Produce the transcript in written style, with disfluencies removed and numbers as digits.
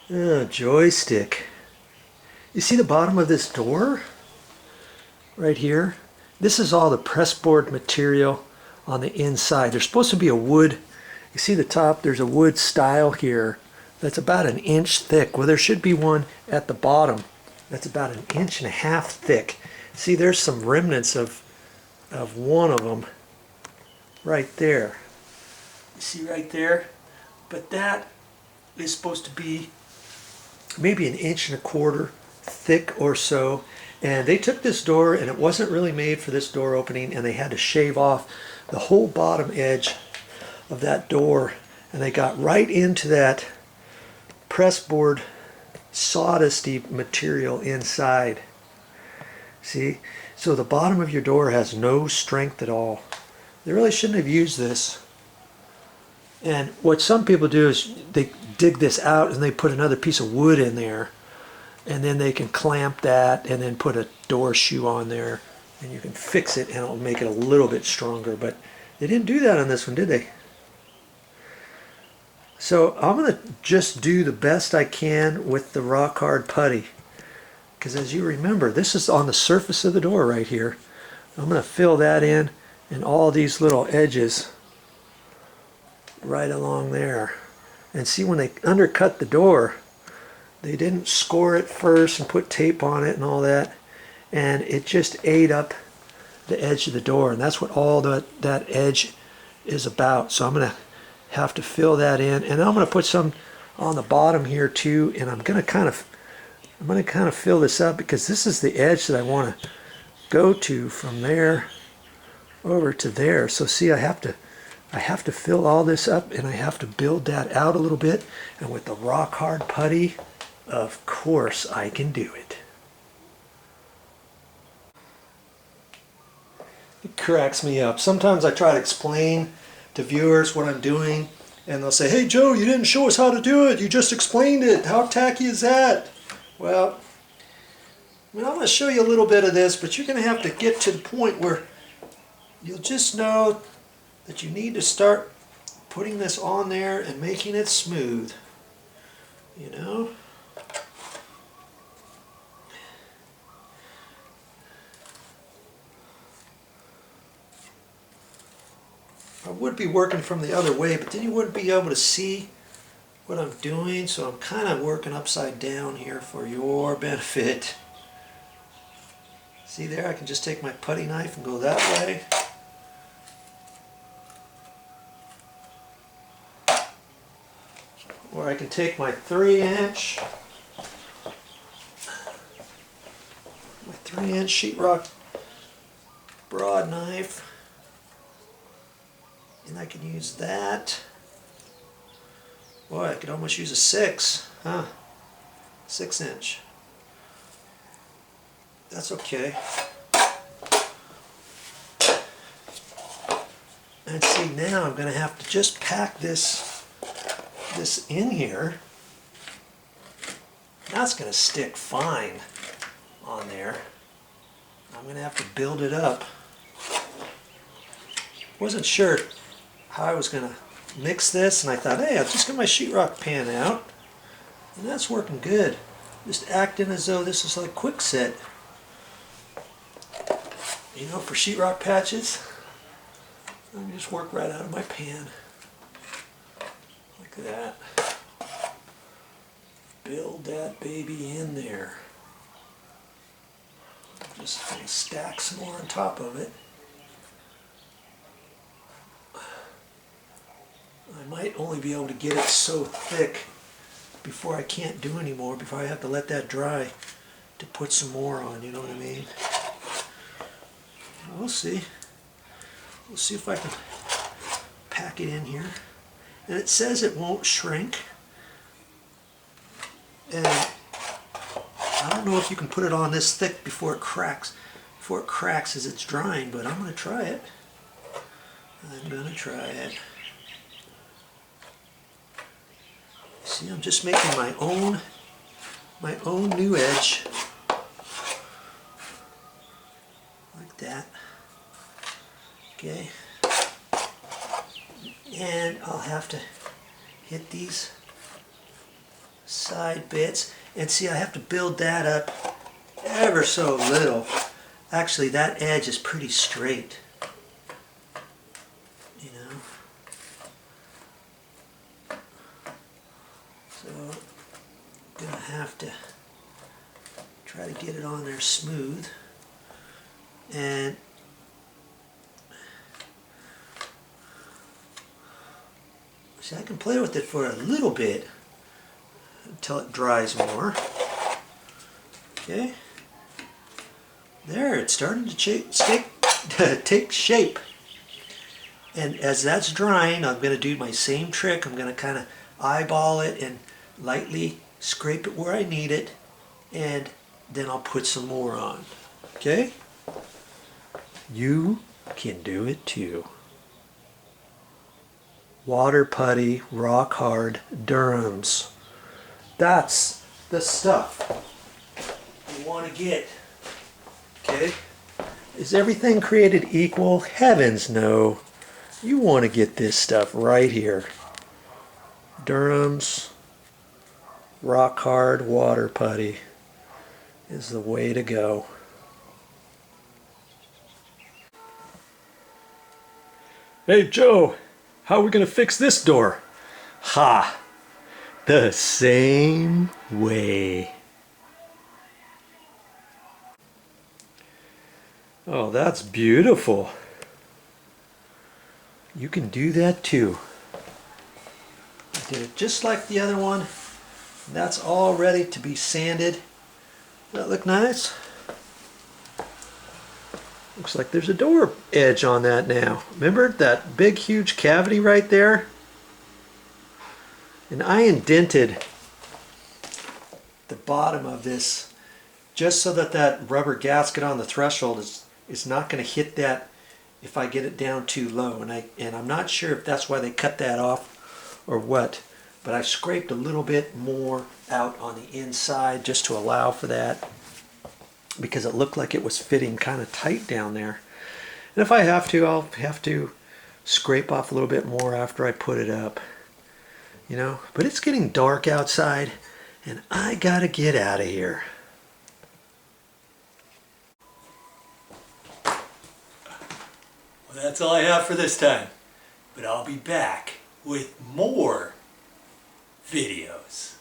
Joystick. You see the bottom of this door? Right here? This is all the pressboard material on the inside. There's supposed to be a wood, you see the top, there's a wood stile here that's about 1 inch thick. Well, there should be one at the bottom that's about 1.5 inches thick. See, there's some remnants of one of them right there. You see right there? But that is supposed to be maybe 1.25 inches thick or so. And they took this door, and it wasn't really made for this door opening, and they had to shave off the whole bottom edge of that door, and they got right into that pressboard sawdusty material inside. See? So the bottom of your door has no strength at all. They really shouldn't have used this. And what some people do is they dig this out and they put another piece of wood in there, and then they can clamp that and then put a door shoe on there, and you can fix it and it'll make it a little bit stronger. But they didn't do that on this one, did they? So I'm going to just do the best I can with the rock hard putty, because as you remember, this is on the surface of the door right here. I'm going to fill that in and all these little edges right along there. And see, when they undercut the door, they didn't score it first and put tape on it and all that, and it just ate up the edge of the door, and that's what all that edge is about. So I'm going to have to fill that in, and I'm going to put some on the bottom here too, and I'm going to kind of fill this up, because this is the edge that I want to go to from there over to there. So see, I have to fill all this up, and I have to build that out a little bit, and with the rock hard putty, of course I can do it. It cracks me up. Sometimes I try to explain to viewers what I'm doing, and they'll say, "Hey Joe, you didn't show us how to do it. You just explained it. How tacky is that?" Well, I'm going to show you a little bit of this, but you're going to have to get to the point where you'll just know that you need to start putting this on there and making it smooth. You know? I would be working from the other way, but then you wouldn't be able to see what I'm doing, so I'm kind of working upside down here for your benefit. See there, I can just take my putty knife and go that way. Or I can take my 3-inch sheetrock broad knife, and I can use that. Boy, I could almost use a 6, huh? 6-inch. That's okay. And see, now I'm going to have to just pack this in here. That's going to stick fine on there. I'm going to have to build it up. Wasn't sure how I was going to mix this, and I thought, hey, I'll just get my sheetrock pan out, and that's working good. Just acting as though this is like Quickset. You know, for sheetrock patches, let me just work right out of my pan. Like that. Build that baby in there. Just stack some more on top of it. I might only be able to get it so thick before I can't do anymore, before I have to let that dry to put some more on, you know what I mean? We'll see. We'll see if I can pack it in here. And it says it won't shrink. And I don't know if you can put it on this thick before it cracks as it's drying, but I'm going to try it. I'm going to try it. See, I'm just making my own new edge. Like that. Okay. And I'll have to hit these side bits. And see, I have to build that up ever so little. Actually, that edge is pretty straight. You know? So, I'm going to have to try to get it on there smooth. And see, I can play with it for a little bit until it dries more. Okay. There, it's starting to take shape. And as that's drying, I'm going to do my same trick. I'm going to kind of eyeball it and lightly scrape it where I need it. And then I'll put some more on. Okay? You can do it too. Water putty, rock hard Durhams. That's the stuff you want to get. Okay? Is everything created equal? Heavens no. You want to get this stuff right here. Durham's rock hard water putty is the way to go. Hey Joe, how are we going to fix this door? Ha! The same way. Oh, that's beautiful. You can do that too. I did it just like the other one. That's all ready to be sanded. Does that look nice? Looks like there's a door edge on that now. Remember that big huge cavity right there? And I indented the bottom of this just so that that rubber gasket on the threshold is not going to hit that if I get it down too low. And I'm not sure if that's why they cut that off or what, but I scraped a little bit more out on the inside just to allow for that, because it looked like it was fitting kind of tight down there. And if I have to, I'll have to scrape off a little bit more after I put it up. You know, but it's getting dark outside and I gotta get out of here. Well, that's all I have for this time, but I'll be back with more videos.